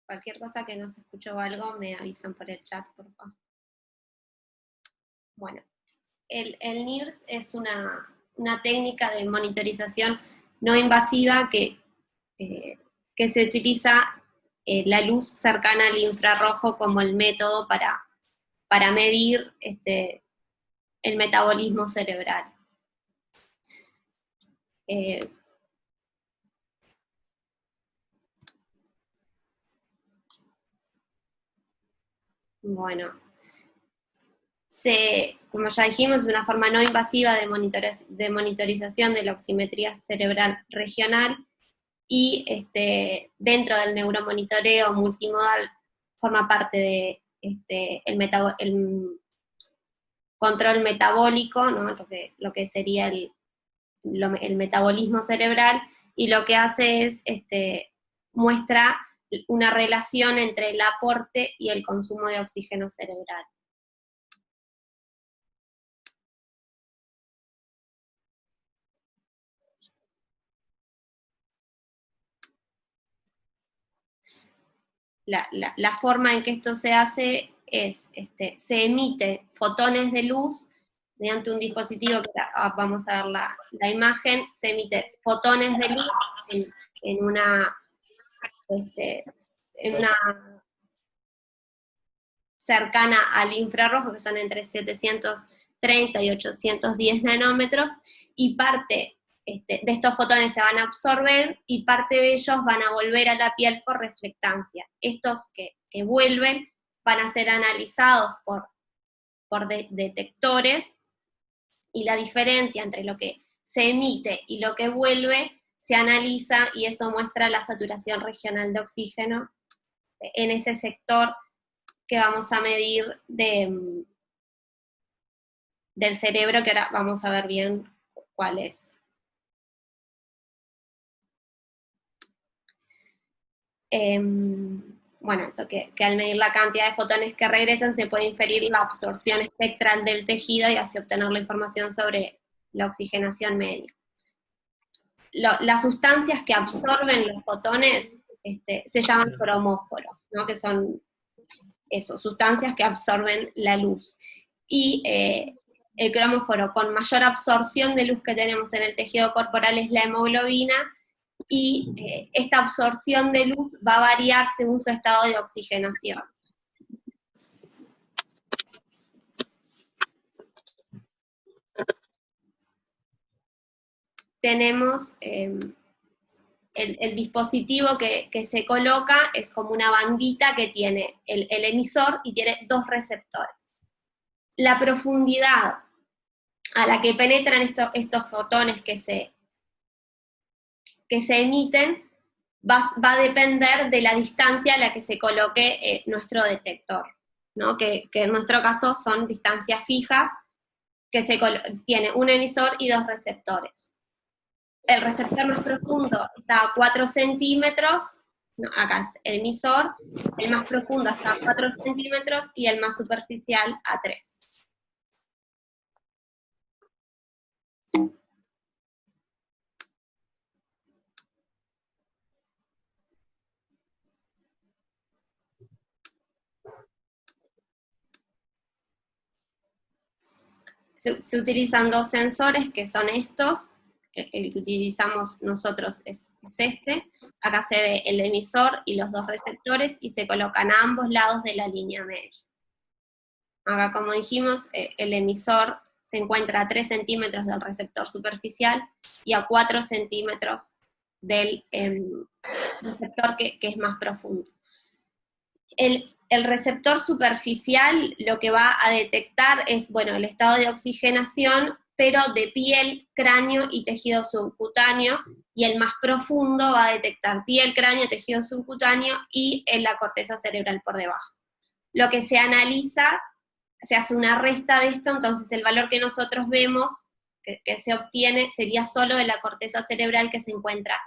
Cualquier cosa que no se escuchó o algo, me avisan por el chat, por favor. Bueno, el NIRS es una técnica de monitorización no invasiva que se utiliza la luz cercana al infrarrojo como el método para medir el metabolismo cerebral. Bueno, como ya dijimos, es una forma no invasiva de monitorización de la oximetría cerebral regional, y dentro del neuromonitoreo multimodal forma parte de el control metabólico, ¿no? lo que sería el metabolismo cerebral, y lo que hace es muestra una relación entre el aporte y el consumo de oxígeno cerebral. La forma en que esto se hace es, se emite fotones de luz mediante un dispositivo, que vamos a ver la imagen, se emite fotones de luz en una cercana al infrarrojo, que son entre 730 y 810 nanómetros, y parte de estos fotones se van a absorber y parte de ellos van a volver a la piel por reflectancia. Estos que vuelven van a ser analizados por detectores, y la diferencia entre lo que se emite y lo que vuelve se analiza, y eso muestra la saturación regional de oxígeno en ese sector que vamos a medir del cerebro, que ahora vamos a ver bien cuál es. Bueno, eso que al medir la cantidad de fotones que regresan se puede inferir la absorción espectral del tejido y así obtener la información sobre la oxigenación media. Las sustancias que absorben los fotones se llaman cromóforos, ¿no? Que son sustancias que absorben la luz. Y el cromóforo con mayor absorción de luz que tenemos en el tejido corporal es la hemoglobina, y esta absorción de luz va a variar según su estado de oxigenación. Tenemos el dispositivo que se coloca, es como una bandita que tiene el emisor y tiene dos receptores. La profundidad a la que penetran estos fotones que se emiten va a depender de la distancia a la que se coloque nuestro detector, ¿no? Que en nuestro caso son distancias fijas, que tiene un emisor y dos receptores. El receptor más profundo está a 4 centímetros, no, acá es el emisor, el más profundo está a 4 centímetros y el más superficial a 3. Se utilizan dos sensores, que son estos. El que utilizamos nosotros es este. Acá se ve el emisor y los dos receptores, y se colocan a ambos lados de la línea media. Acá, como dijimos, el emisor se encuentra a 3 centímetros del receptor superficial y a 4 centímetros del receptor que es más profundo. El receptor superficial lo que va a detectar es, bueno, el estado de oxigenación, pero de piel, cráneo y tejido subcutáneo, y el más profundo va a detectar piel, cráneo, tejido subcutáneo y la corteza cerebral por debajo. Lo que se analiza, se hace una resta de esto, entonces el valor que nosotros vemos, que se obtiene, sería solo de la corteza cerebral que se encuentra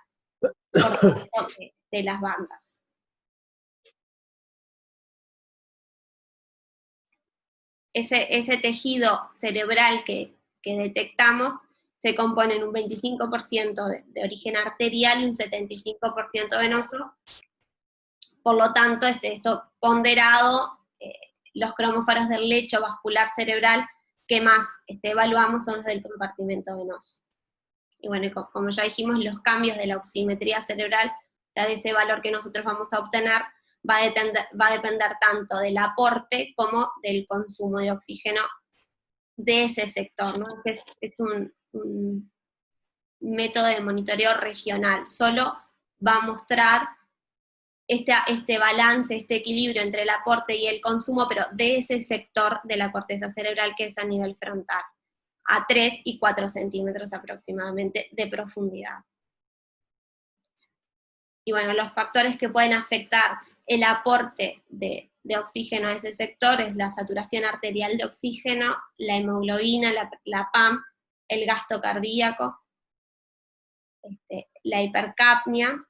por debajo de las bandas. Ese tejido cerebral que detectamos se compone en un 25% de origen arterial y un 75% venoso, Por lo tanto, esto ponderado, los cromóforos del lecho vascular cerebral que más evaluamos son los del compartimento venoso. Y bueno, como ya dijimos, los cambios de la oximetría cerebral, o sea, de ese valor que nosotros vamos a obtener, va a depender tanto del aporte como del consumo de oxígeno de ese sector, ¿no? Es un método de monitoreo regional, solo va a mostrar este balance, este equilibrio entre el aporte y el consumo, pero de ese sector de la corteza cerebral que es a nivel frontal, a 3 y 4 centímetros aproximadamente de profundidad. Y bueno, los factores que pueden afectar el aporte de oxígeno a ese sector es la saturación arterial de oxígeno, la hemoglobina, la PAM, el gasto cardíaco, la hipercapnia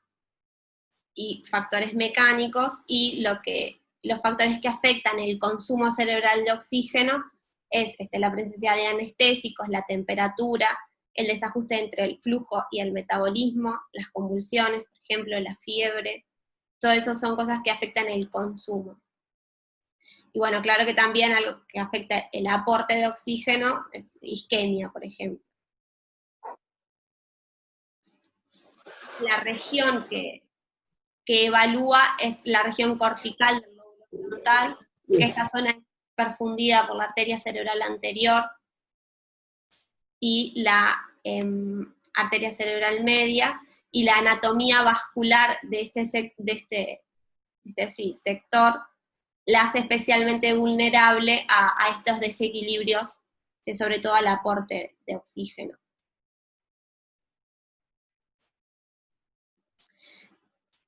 y factores mecánicos, y los factores que afectan el consumo cerebral de oxígeno es la presencia de anestésicos, la temperatura, el desajuste entre el flujo y el metabolismo, las convulsiones, por ejemplo, la fiebre, todo eso son cosas que afectan el consumo. Y bueno, claro que también algo que afecta el aporte de oxígeno es isquemia, por ejemplo. La región que evalúa es la región cortical del lóbulo frontal, que esta zona es perfundida por la arteria cerebral anterior y la arteria cerebral media, y la anatomía vascular de este sector la hace especialmente vulnerable a estos desequilibrios, sobre todo al aporte de oxígeno.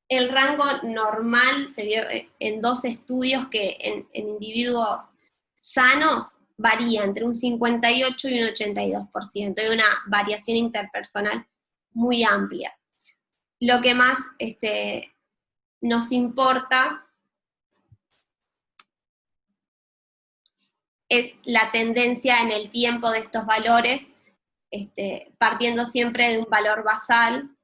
El rango normal se vio en 2 estudios que en individuos sanos varía entre un 58 y un 82%, hay una variación interpersonal muy amplia. Lo que más nos importa es la tendencia en el tiempo de estos valores, partiendo siempre de un valor basal,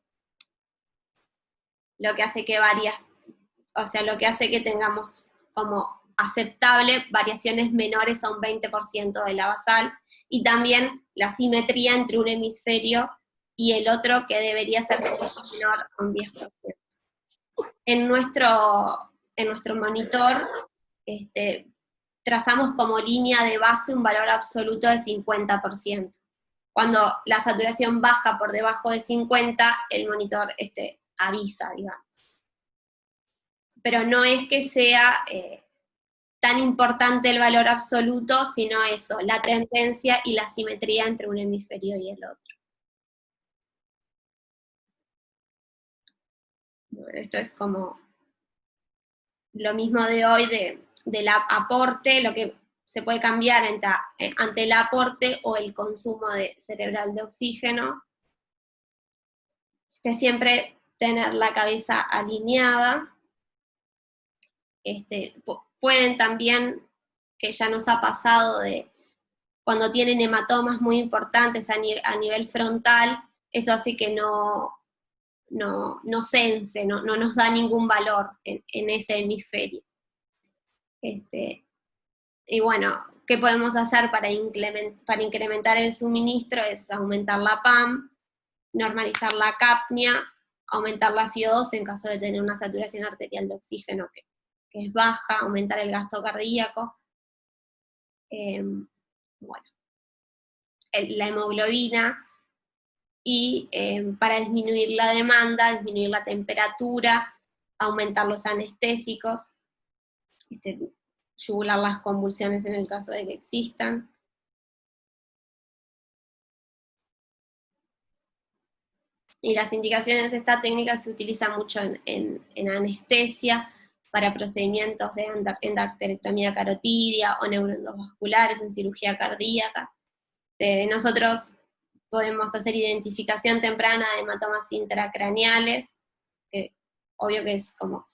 lo que hace que lo que hace que tengamos como aceptable variaciones menores a un 20% de la basal, y también la simetría entre un hemisferio y el otro, que debería ser menor a un 10%. En nuestro monitor trazamos como línea de base un valor absoluto de 50%. Cuando la saturación baja por debajo de 50, el monitor avisa, digamos. Pero no es que sea tan importante el valor absoluto, sino eso, la tendencia y la simetría entre un hemisferio y el otro. Bueno, esto es como lo mismo de hoy del aporte, lo que se puede cambiar ante el aporte o el consumo cerebral de oxígeno. Siempre tener la cabeza alineada. Pueden también, que ya nos ha pasado, cuando tienen hematomas muy importantes a nivel frontal, eso hace que no sense, no nos da ningún valor en ese hemisferio. Y bueno, ¿qué podemos hacer para incrementar el suministro? Es aumentar la PAM, normalizar la capnia, aumentar la FiO2 en caso de tener una saturación arterial de oxígeno que es baja, aumentar el gasto cardíaco, bueno, la hemoglobina, y para disminuir la demanda, disminuir la temperatura, aumentar los anestésicos, yugular las convulsiones en el caso de que existan. Y las indicaciones de esta técnica se utilizan mucho en anestesia, para procedimientos de endarterectomía carotidia o neuroendovasculares, en cirugía cardíaca. Nosotros podemos hacer identificación temprana de hematomas intracraneales, que obvio que es como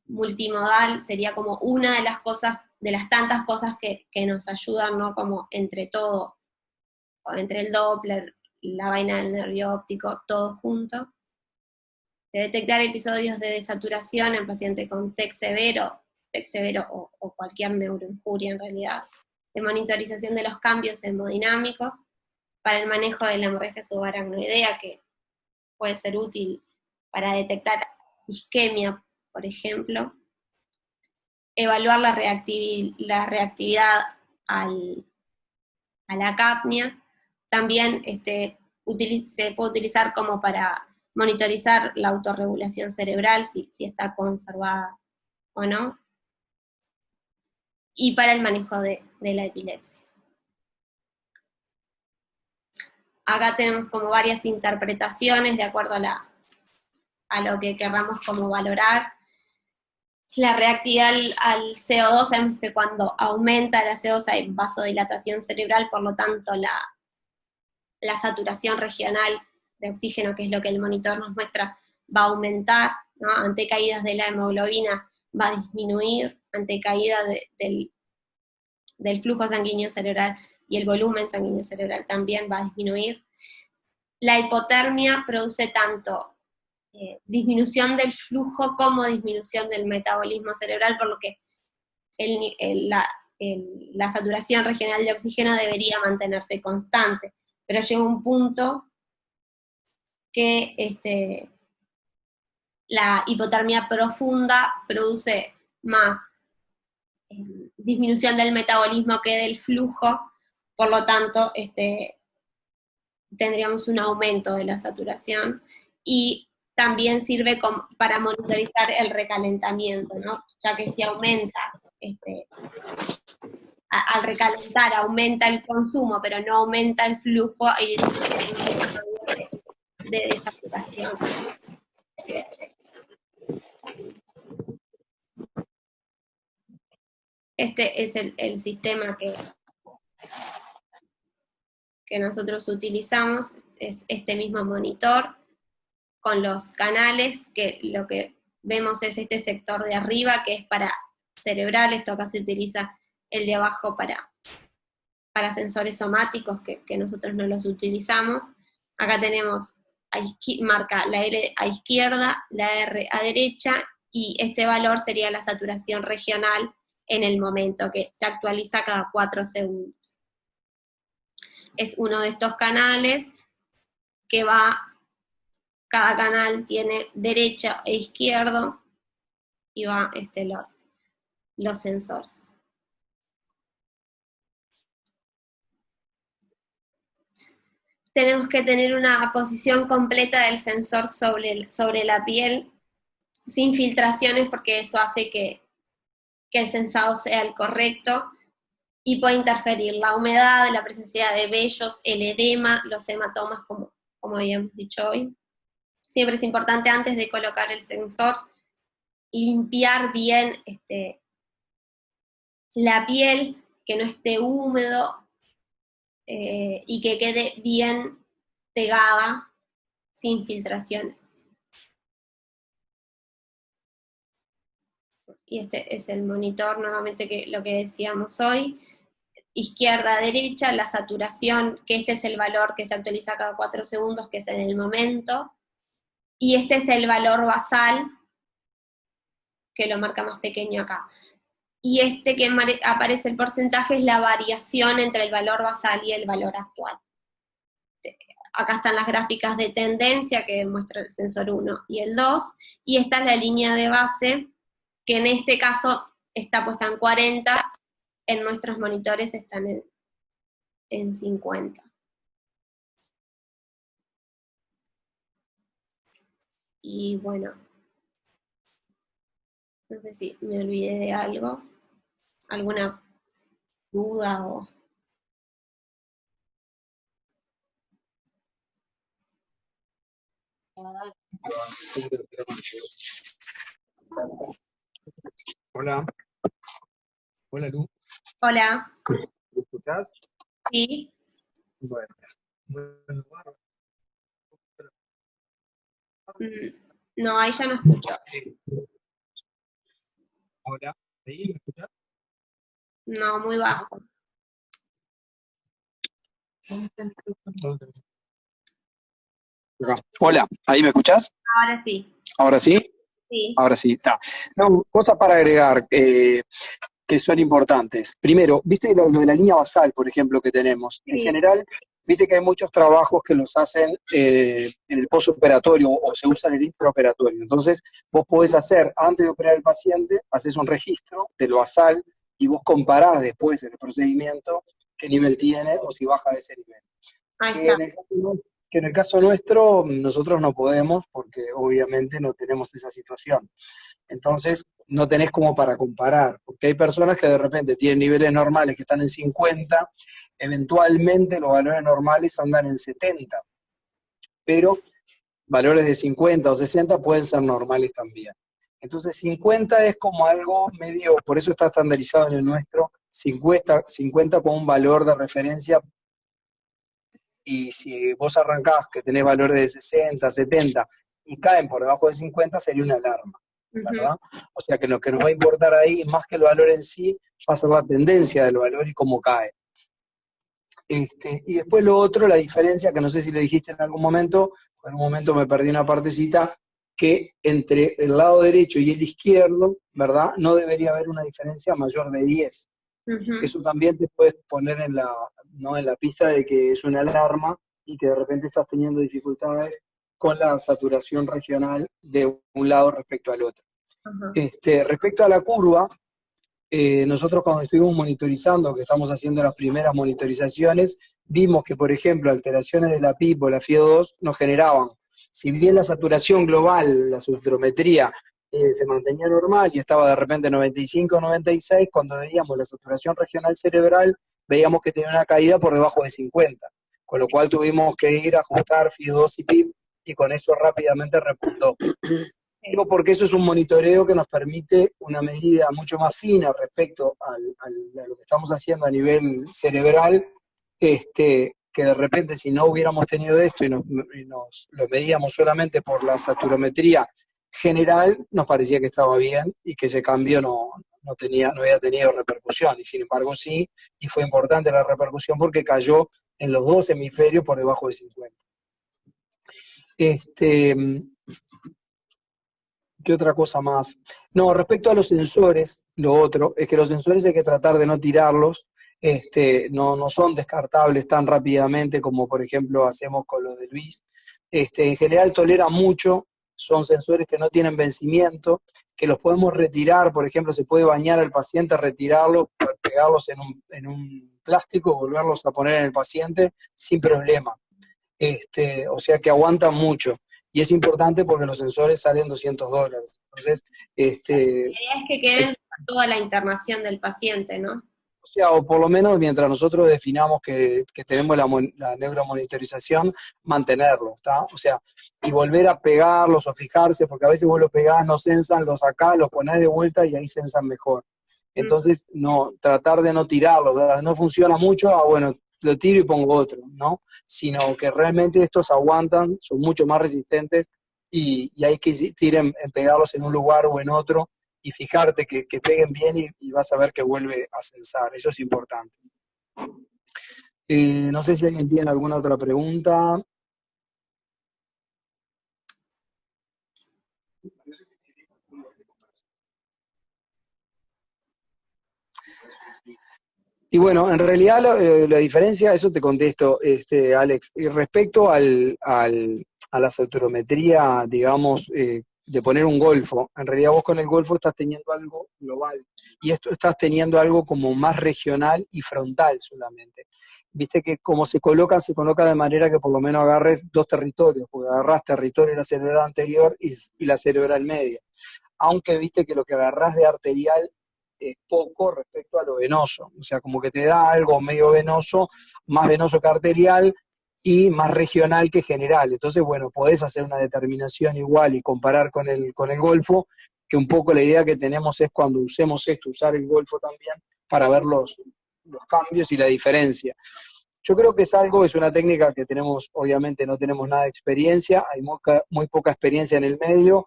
multimodal, sería como una de las cosas, de las tantas cosas que nos ayudan, ¿no? Como entre todo, o entre el Doppler, la vaina del nervio óptico, todo junto. de detectar episodios de desaturación en pacientes con TEC severo o cualquier neuroinjuria en realidad, de monitorización de los cambios hemodinámicos, para el manejo de la hemorragia subaracnoidea, que puede ser útil para detectar isquemia, por ejemplo, evaluar la reactividad a la capnia, también se puede utilizar como para monitorizar la autorregulación cerebral, si está conservada o no, y para el manejo de la epilepsia. Acá tenemos como varias interpretaciones de acuerdo a lo que querramos como valorar. La reactividad al CO2, sabemos que cuando aumenta la CO2 hay vasodilatación cerebral, por lo tanto la saturación regional de oxígeno, que es lo que el monitor nos muestra, va a aumentar, ¿no? Ante caídas de la hemoglobina va a disminuir, ante caída del flujo sanguíneo cerebral y el volumen sanguíneo cerebral también va a disminuir. La hipotermia produce tanto disminución del flujo como disminución del metabolismo cerebral, por lo que la saturación regional de oxígeno debería mantenerse constante, pero llega un punto que la hipotermia profunda produce más disminución del metabolismo que del flujo, por lo tanto tendríamos un aumento de la saturación, y también sirve para monitorizar el recalentamiento, ¿no? Ya que si aumenta, al recalentar aumenta el consumo, pero no aumenta el flujo, y de desaturación. Este es el sistema que nosotros utilizamos, es este mismo monitor, con los canales, que lo que vemos es este sector de arriba, que es para cerebral. Esto acá se utiliza el de abajo para sensores somáticos, que nosotros no los utilizamos. Acá tenemos, marca la R a izquierda, la R a derecha, y este valor sería la saturación regional en el momento, que se actualiza cada 4 segundos. Es uno de estos canales que cada canal tiene derecho e izquierdo, y va los sensores. Tenemos que tener una posición completa del sensor sobre la piel, sin filtraciones, porque eso hace que el sensado sea el correcto, y puede interferir la humedad, la presencia de vellos, el edema, los hematomas, como habíamos dicho hoy. Siempre es importante, antes de colocar el sensor, limpiar bien la piel, que no esté húmedo, y que quede bien pegada, sin filtraciones. Y este es el monitor, nuevamente, lo que decíamos hoy. Izquierda a derecha, la saturación, que este es el valor que se actualiza cada 4 segundos, que es en el momento. Y este es el valor basal, que lo marca más pequeño acá. Y que aparece el porcentaje es la variación entre el valor basal y el valor actual. Acá están las gráficas de tendencia que muestra el sensor 1 y el 2, y esta es la línea de base, que en este caso está puesta en 40, en nuestros monitores están en 50. Y bueno, no sé si me olvidé de algo, alguna duda o... Hola. Hola, Lu. Hola. ¿Me escuchás? Sí. Bueno. No, ahí ya no escucho. Hola. ¿Ahí me escuchás? No, muy bajo. Hola, ¿ahí me escuchás? Ahora sí. ¿Ahora sí? Sí, Ahora sí, está. No, cosas para agregar que son importantes. Primero, viste lo de la línea basal, por ejemplo, que tenemos. En sí. general, viste que hay muchos trabajos que los hacen en el postoperatorio o se usan en el intraoperatorio. Entonces, vos podés hacer, antes de operar al paciente, haces un registro del basal y vos comparás después en el procedimiento qué nivel tiene o si baja de ese nivel. Ahí Que está. en el caso, que en el caso nuestro, nosotros no podemos porque obviamente no tenemos esa situación. Entonces, no tenés como para comparar, porque hay personas que de repente tienen niveles normales que están en 50, eventualmente los valores normales andan en 70, pero valores de 50 o 60 pueden ser normales también. Entonces, 50 es como algo medio, por eso está estandarizado en el nuestro, 50 como un valor de referencia, y si vos arrancás que tenés valores de 60, 70 y caen por debajo de 50, sería una alarma, Ujú. ¿verdad? O sea que lo que nos va a importar ahí, más que el valor en sí, va a ser la tendencia del valor y cómo cae. Y después lo otro, la diferencia, que no sé si le dijiste en algún momento, en un momento me perdí una partecita, que entre el lado derecho y el izquierdo, ¿verdad? No debería haber una diferencia mayor de 10. Ujú. Eso también te puedes poner en la, ¿no? en la pista de que es una alarma y que de repente estás teniendo dificultades con la saturación regional de un lado respecto al otro. Ajá. Respecto a la curva, nosotros cuando estuvimos monitorizando, que estamos haciendo las primeras monitorizaciones, vimos que, por ejemplo, alteraciones de la PIP o la FIO2 nos generaban, si bien la saturación global, la subtrometría, se mantenía normal y estaba de repente 95, 96, cuando veíamos la saturación regional cerebral, veíamos que tenía una caída por debajo de 50, con lo cual tuvimos que ir a ajustar FIO2 y PIP y con eso rápidamente repuntó. Digo porque eso es un monitoreo que nos permite una medida mucho más fina respecto a lo que estamos haciendo a nivel cerebral, que de repente si no hubiéramos tenido esto y nos lo medíamos solamente por la saturometría general, nos parecía que estaba bien y que ese cambio no había tenido repercusión. Y sin embargo sí, y fue importante la repercusión porque cayó en los dos hemisferios por debajo de 50. Este, ¿Qué otra cosa más? No, respecto a los sensores, lo otro es que los sensores hay que tratar de no tirarlos, no son descartables tan rápidamente como por ejemplo hacemos con los del BIS. En general toleran mucho, son sensores que no tienen vencimiento, que los podemos retirar, por ejemplo, se puede bañar al paciente, retirarlos, pegarlos en un plástico, volverlos a poner en el paciente sin problema. O sea que aguantan mucho. Y es importante porque los sensores salen $200. Entonces, La idea es que queden toda la internación del paciente, ¿no? o sea, o por lo menos mientras nosotros definamos que tenemos la neuromonitorización, mantenerlo, ¿está? O sea, y volver a pegarlos o fijarse, porque a veces vos los pegás, no sensan, los sacás, los ponés de vuelta y ahí sensan mejor. Mm. Entonces, no, tratar de no tirarlos, ¿verdad? No funciona mucho, bueno, lo tiro y pongo otro, ¿no? Sino que realmente estos aguantan, son mucho más resistentes y hay que insistir en pegarlos en un lugar o en otro y fijarte que peguen bien y vas a ver que vuelve a censar. Eso es importante. No sé si alguien tiene alguna otra pregunta. Y bueno, en realidad la diferencia, eso te contesto, Alex, y respecto a la saturometría, digamos, de poner un golfo, en realidad vos con el golfo estás teniendo algo global, y esto estás teniendo algo como más regional y frontal solamente. Viste que como se coloca de manera que por lo menos agarres dos territorios, porque agarrás territorio de la cerebral anterior y la cerebral media. Aunque viste que lo que agarrás de arterial es poco respecto a lo venoso, o sea, como que te da algo medio venoso, más venoso que arterial y más regional que general. Entonces, bueno, podés hacer una determinación igual y comparar con el golfo, que un poco la idea que tenemos es cuando usemos esto, usar el golfo también para ver los cambios y la diferencia. Yo creo que es una técnica que tenemos, obviamente no tenemos nada de experiencia, hay muy poca experiencia en el medio,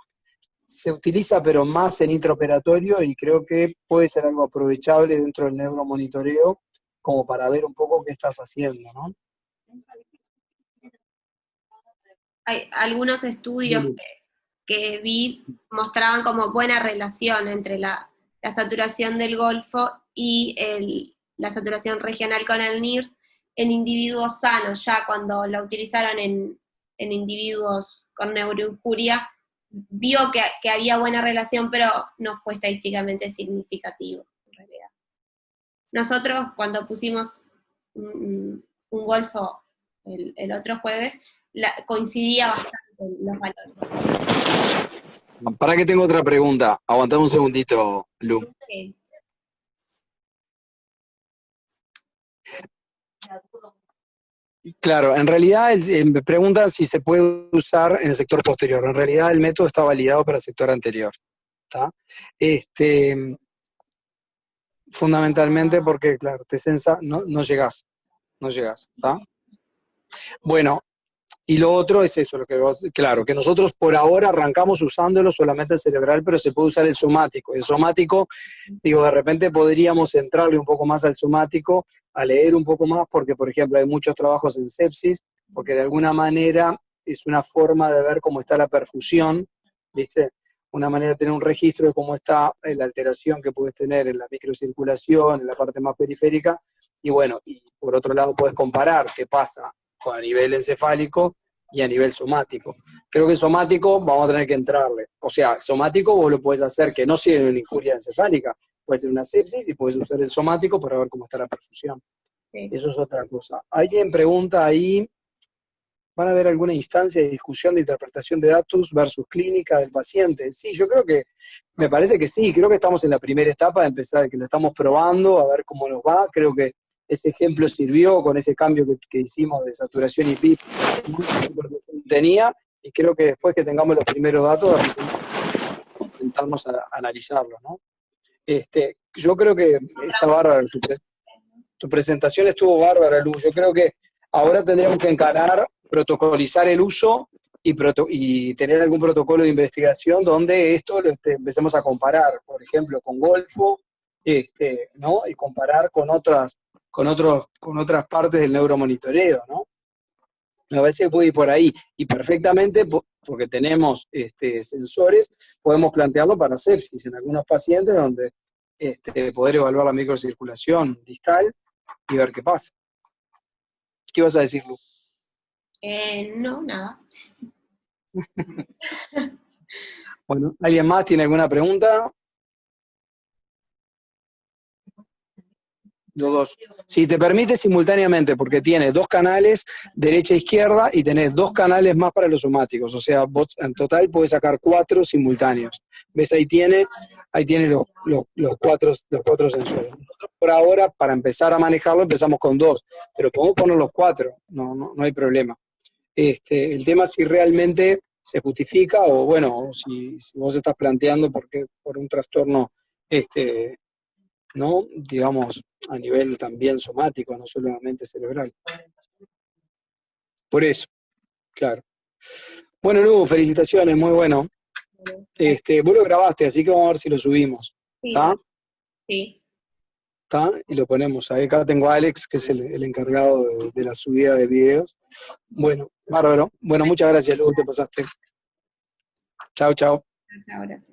se utiliza pero más en intraoperatorio y creo que puede ser algo aprovechable dentro del neuromonitoreo como para ver un poco qué estás haciendo, ¿no? Hay algunos estudios Bien. que vi mostraban como buena relación entre la saturación del golfo y la saturación regional con el NIRS en individuos sanos. Ya cuando la utilizaron en individuos con neuroinjuria, vio que había buena relación, pero no fue estadísticamente significativo, en realidad. Nosotros, cuando pusimos un golfo el otro jueves, coincidía bastante los valores. Para que tengo otra pregunta. Aguantame un segundito, Lu. Okay. Claro, en realidad me pregunta si se puede usar en el sector posterior. En realidad el método está validado para el sector anterior. ¿Está? Fundamentalmente porque, claro, no llegás. ¿Está? Bueno, y lo otro es eso, claro, que nosotros por ahora arrancamos usándolo solamente el cerebral, pero se puede usar el somático. El somático, digo, de repente podríamos centrarle un poco más al somático, a leer un poco más, porque, por ejemplo, hay muchos trabajos en sepsis, porque de alguna manera es una forma de ver cómo está la perfusión, ¿viste? Una manera de tener un registro de cómo está la alteración que puedes tener en la microcirculación, en la parte más periférica, y bueno, y por otro lado puedes comparar qué pasa a nivel encefálico y a nivel somático. Creo que somático vamos a tener que entrarle. O sea, somático vos lo podés hacer que no sea una injuria encefálica, puede ser una sepsis y podés usar el somático para ver cómo está la perfusión. Sí. Eso es otra cosa. Alguien pregunta ahí, ¿van a haber alguna instancia de discusión de interpretación de datos versus clínica del paciente? Sí, yo creo que, me parece que sí, creo que estamos en la primera etapa de empezar, que lo estamos probando, a ver cómo nos va. Creo que ese ejemplo sirvió con ese cambio que hicimos de saturación y PIB tenía, y creo que después que tengamos los primeros datos, intentarnos a analizarlos, ¿no? Yo creo que está bárbara, tu presentación estuvo bárbara, Lu. Yo creo que ahora tendríamos que encarar, protocolizar el uso y tener algún protocolo de investigación donde esto lo empecemos a comparar, por ejemplo, con Golfo, ¿no? Y comparar con otras partes del neuromonitoreo, ¿no? A veces puede ir por ahí, y perfectamente, porque tenemos sensores, podemos plantearlo para sepsis en algunos pacientes donde poder evaluar la microcirculación distal y ver qué pasa. ¿Qué vas a decir, Lu? No, nada. Bueno, ¿alguien más tiene alguna pregunta? Los dos. Si te permite simultáneamente, porque tiene 2 canales, derecha e izquierda, y tenés 2 canales más para los somáticos. O sea, vos en total podés sacar 4 simultáneos. ¿Ves? Ahí tiene los cuatro sensores. Nosotros por ahora, para empezar a manejarlo, empezamos con 2, pero podemos poner los 4, no hay problema. El tema es si realmente se justifica, o bueno, si vos estás planteando por un trastorno, ¿no? Digamos, a nivel también somático, no solamente cerebral. Por eso, claro. Bueno, Lu, felicitaciones, muy bueno. Vos lo grabaste, así que vamos a ver si lo subimos. ¿Está? Sí. ¿Está? Y lo ponemos. Ahí acá tengo a Alex, que es el encargado de la subida de videos. Bueno, bárbaro. Bueno, muchas gracias, Lu, te pasaste. Chao, chao. Chao, gracias.